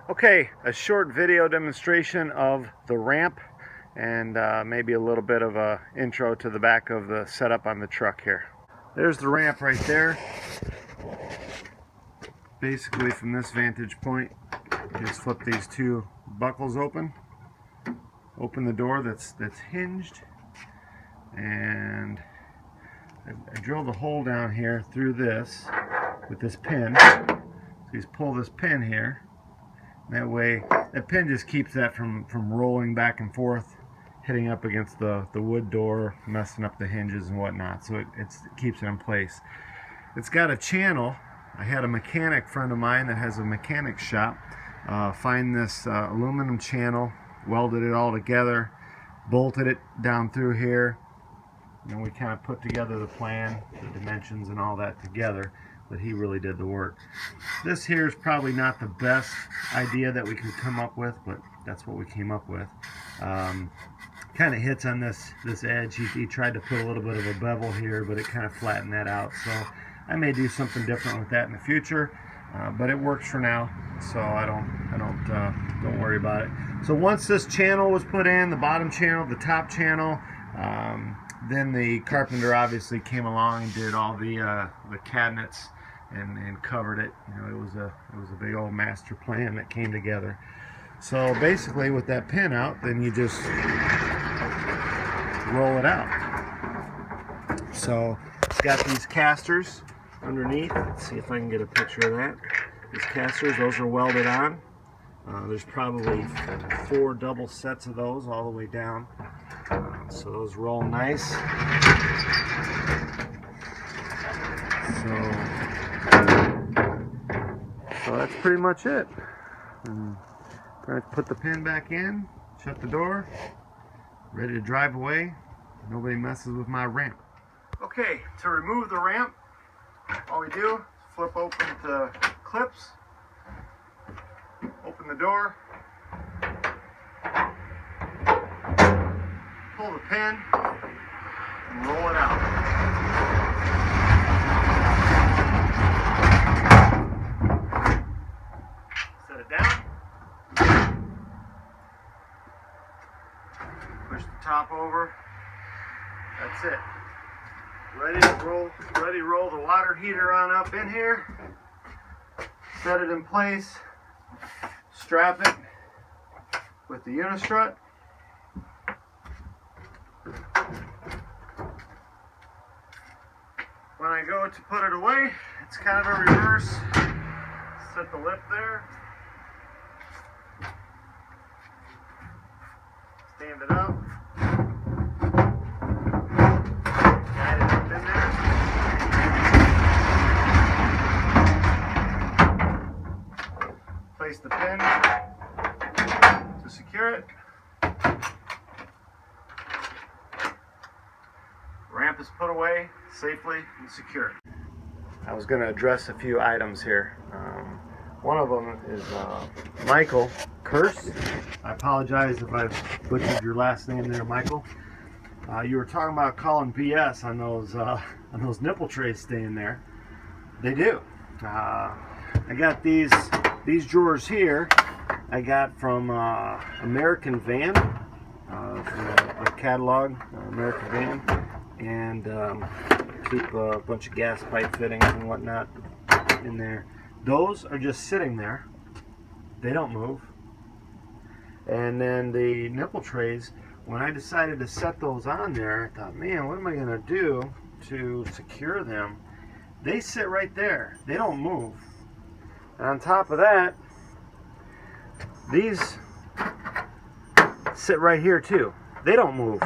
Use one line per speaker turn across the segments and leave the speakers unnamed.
Okay, a short video demonstration of the ramp and maybe a little bit of a intro to the back of the setup on the truck here. There's the ramp right there. Basically from this vantage point, just flip these two buckles open the door that's hinged, and I drilled a hole down here through this with this pin. So you just pull this pin here. That way, that pin just keeps that from rolling back and forth, hitting up against the wood door, messing up the hinges and whatnot. So it keeps it in place. It's got a channel. I had a mechanic friend of mine that has a mechanic shop find this aluminum channel, welded it all together, bolted it down through here, and we kind of put together the plan, the dimensions and all that together. But he really did the work. This here is probably not the best idea that we could come up with, but that's what we came up with. Kind of hits on this edge. He tried to put a little bit of a bevel here, but it kind of flattened that out. So I may do something different with that in the future, but it works for now. So don't worry about it. So once this channel was put in, the bottom channel, the top channel, then the carpenter obviously came along and did all the cabinets and covered it. You know, it was a big old master plan that came together. So basically, with that pin out, then you just roll it out. So it's got these casters underneath. Let's see if I can get a picture of that. These casters, those are welded on. There's probably 4 double sets of those all the way down. So those roll nice. So that's pretty much it. Going to put the pin back in, shut the door, ready to drive away. Nobody messes with my ramp. Okay, to remove the ramp, all we do is flip open the clips, open the door, pull the pin, and roll it out. Set it down. Push the top over. That's it. Ready to roll the water heater on up in here. Set it in place. Strap it with the unistrut. When I go to put it away, it's kind of a reverse. Set the lip there. Stand it up. Guide it up in there. Place the pin to secure it. Ramp is put away safely and secure. I was going to address a few items here. One of them is Michael Curse. I apologize if I butchered your last name there, Michael. You were talking about calling BS on those nipple trays staying there. They do. I got these drawers here. I got from American Van, from a catalog, American Van, and keep a bunch of gas pipe fittings and whatnot in there. Those are just sitting there. They don't move. And then the nipple trays, when I decided to set those on there, I thought, man, what am I going to do to secure them? They sit right there. They don't move. And on top of that, these sit right here too. They don't move.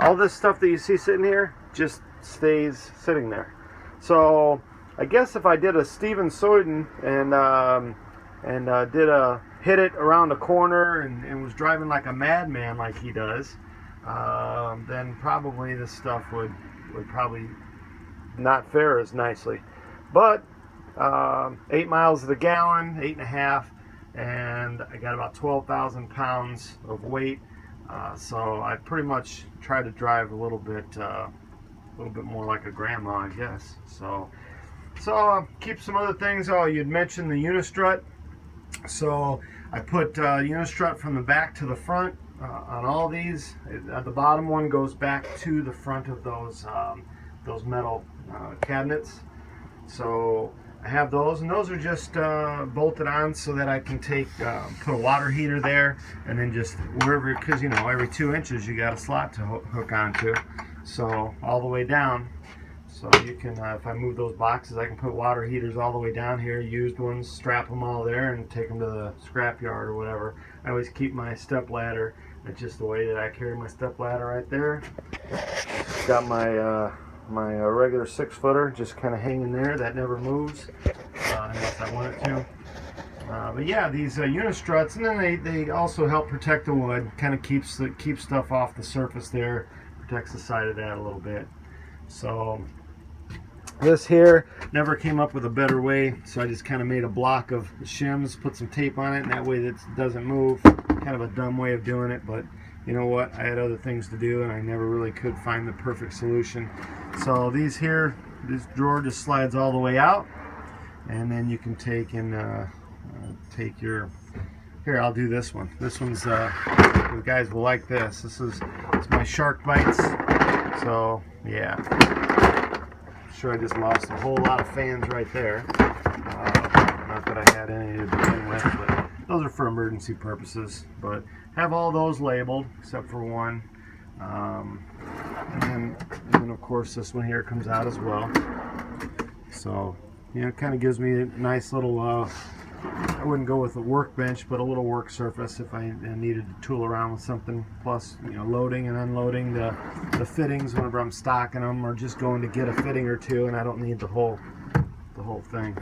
All this stuff that you see sitting here just stays sitting there. So I guess if I did a Steven Soyden and hit it around the corner and was driving like a madman like he does, then probably this stuff would probably not fare as nicely. But 8 miles to the gallon, 8.5, and I got about 12,000 pounds of weight. So I pretty much try to drive a little bit more like a grandma, I guess. So keep some other things. Oh, you'd mentioned the unistrut. So I put unistrut from the back to the front on all these. The bottom one goes back to the front of those metal cabinets. So I have those, and those are just bolted on so that I can put a water heater there, and then just wherever, because you know every 2 inches you got a slot to hook onto, so all the way down. So you can, if I move those boxes, I can put water heaters all the way down here, used ones, strap them all there, and take them to the scrap yard or whatever. I always keep my step ladder. That's just the way that I carry my step ladder right there. Got my my regular 6-footer just kind of hanging there. That never moves unless I want it to. But yeah, these unistruts, and then they also help protect the wood. Kind of keeps stuff off the surface there. Protects the side of that a little bit. So this here never came up with a better way, so I just kind of made a block of shims, put some tape on it, and that way it doesn't move. Kind of a dumb way of doing it, but you know what, I had other things to do and I never really could find the perfect solution. So these here, this drawer just slides all the way out, and then you can take your, here, I'll do this one. This one's you guys will like this. It's my shark bites. So yeah, sure, I just lost a whole lot of fans right there. Not that I had any to begin with, but those are for emergency purposes. But have all those labeled except for one. And then of course this one here comes out as well. So you know, it kind of gives me a nice little, I wouldn't go with a workbench, but a little work surface if I needed to tool around with something. Plus, you know, loading and unloading the fittings whenever I'm stocking them, or just going to get a fitting or two, and I don't need the whole thing.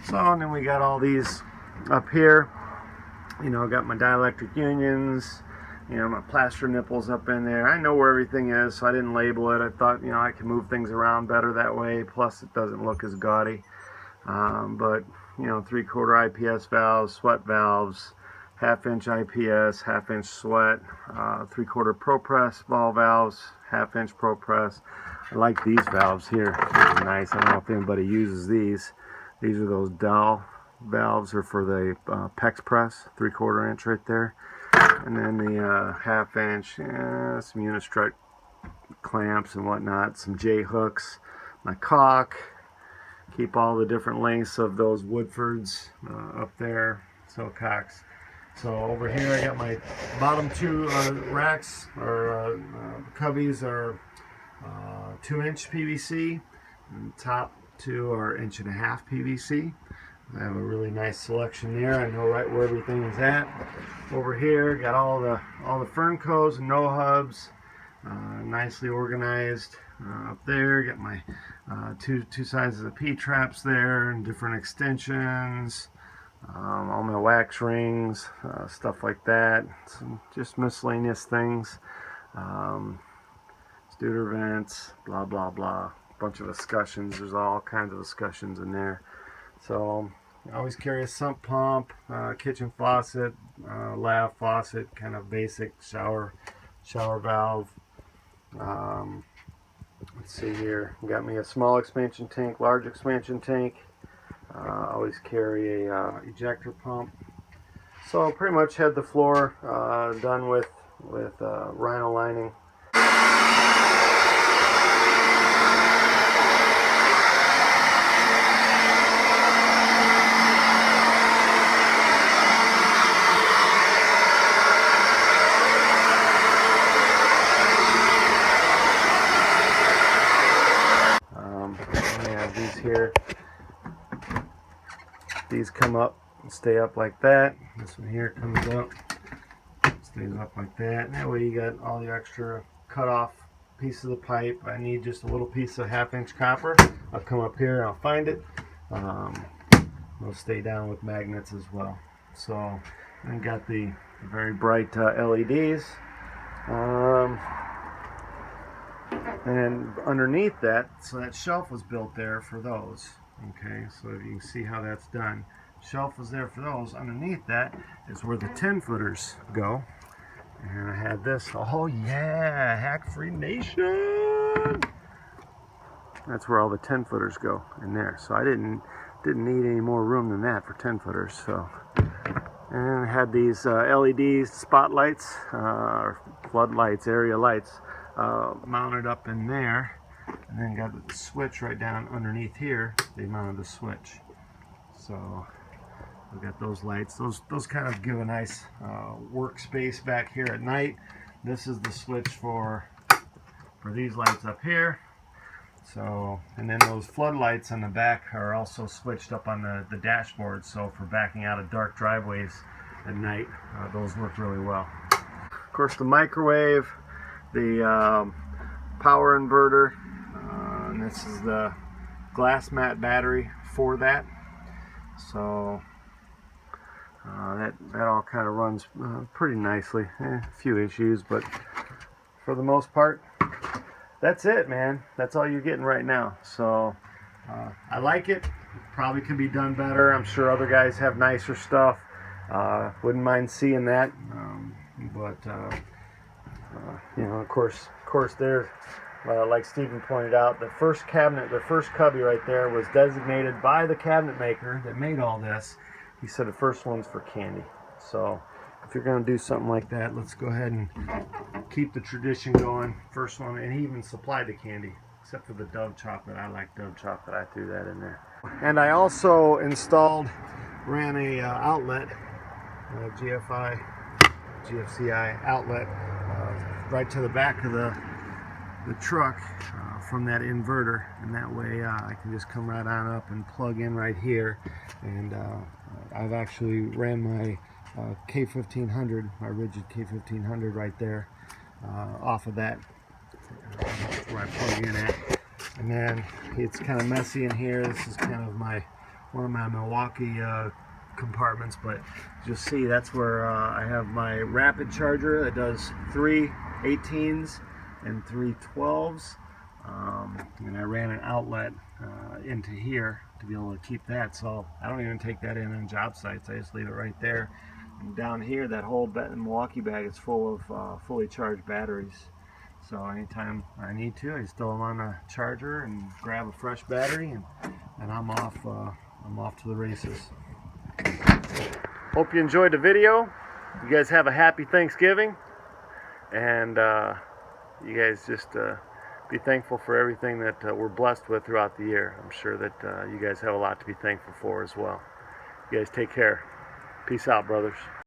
So, and then we got all these up here. You know, I got my dielectric unions. You know, my plaster nipples up in there. I know where everything is, so I didn't label it. I thought, you know, I could move things around better that way. Plus, it doesn't look as gaudy. But you know, 3/4 IPS valves, sweat valves, 1/2-inch IPS, 1/2-inch sweat, 3/4 ProPress ball valves, 1/2-inch ProPress. I like these valves here. They're nice. I don't know if anybody uses these. These are those dowel valves, or for the PEX press, 3/4 inch right there. And then the 1/2-inch, some unistrut clamps and whatnot, some J hooks, my caulk. Keep all the different lengths of those Woodfords up there, so cocks. So over here I got my bottom 2 racks, or cubbies, are 2-inch PVC, and the top 2 are 1.5-inch PVC. I have a really nice selection there. I know right where everything is at. Over here got all the Fernco's and no hubs, nicely organized. Up there got my two sizes of P-traps there, and different extensions, all my wax rings, stuff like that. Some just miscellaneous things, Studer vents, blah blah blah, bunch of escutcheons. There's all kinds of escutcheons in there. So I always carry a sump pump, kitchen faucet, lav faucet, kind of basic shower valve. Let's see here. Got me a small expansion tank, large expansion tank. Always carry a ejector pump. So pretty much had the floor done with rhino lining. Here, these come up and stay up like that. This one here comes up, stays up like that, and that way you got all the extra cut off pieces of the pipe. I need just a little piece of 1/2-inch copper. I'll come up here and I'll find it. It'll stay down with magnets as well. So I got the very bright LEDs. And underneath that, so that shelf was built there for those. Okay, so you can see how that's done. Shelf was there for those. Underneath that is where the 10-footers go. And I had this. Oh yeah, Hack-Free Nation. That's where all the 10-footers go, in there. So I didn't need any more room than that for 10-footers. So And it had these LED spotlights, or floodlights, area lights, mounted up in there. And then got the switch right down underneath here. They mounted the switch. So we've got those lights. Those kind of give a nice workspace back here at night. This is the switch for these lights up here. So, and then those floodlights on the back are also switched up on the dashboard. So for backing out of dark driveways at night, those work really well. Of course, the microwave, the power inverter, and this is the glass mat battery for that. So that all kind of runs pretty nicely. A few issues, but for the most part, that's it, man. That's all you're getting right now. So I like it. Probably could be done better. I'm sure other guys have nicer stuff. Wouldn't mind seeing that. But you know, of course there, like Stephen pointed out, the first cabinet, the first cubby right there was designated by the cabinet maker that made all this. He said the first one's for candy. So if you're going to do something like that, let's go ahead and keep the tradition going. First one, and he even supplied the candy, except for the Dove chocolate. I like Dove chocolate. I threw that in there. And I also ran a outlet, GFCI outlet, right to the back of the truck from that inverter, and that way I can just come right on up and plug in right here. And I've actually ran my K1500, my rigid K1500 right there, off of that. That's where I plug in at. And then it's kind of messy in here. This is kind of one of my Milwaukee compartments, but you'll see that's where I have my rapid charger that does 3 18s and 3 12s. And I ran an outlet into here to be able to keep that, so I don't even take that in on job sites. I just leave it right there. And down here, that whole Milwaukee bag is full of fully charged batteries. So anytime I need to, I just throw them on a charger and grab a fresh battery, and I'm off. I'm off to the races. Hope you enjoyed the video. You guys have a happy Thanksgiving, and you guys just be thankful for everything that we're blessed with throughout the year. I'm sure that you guys have a lot to be thankful for as well. You guys take care. Peace out, brothers.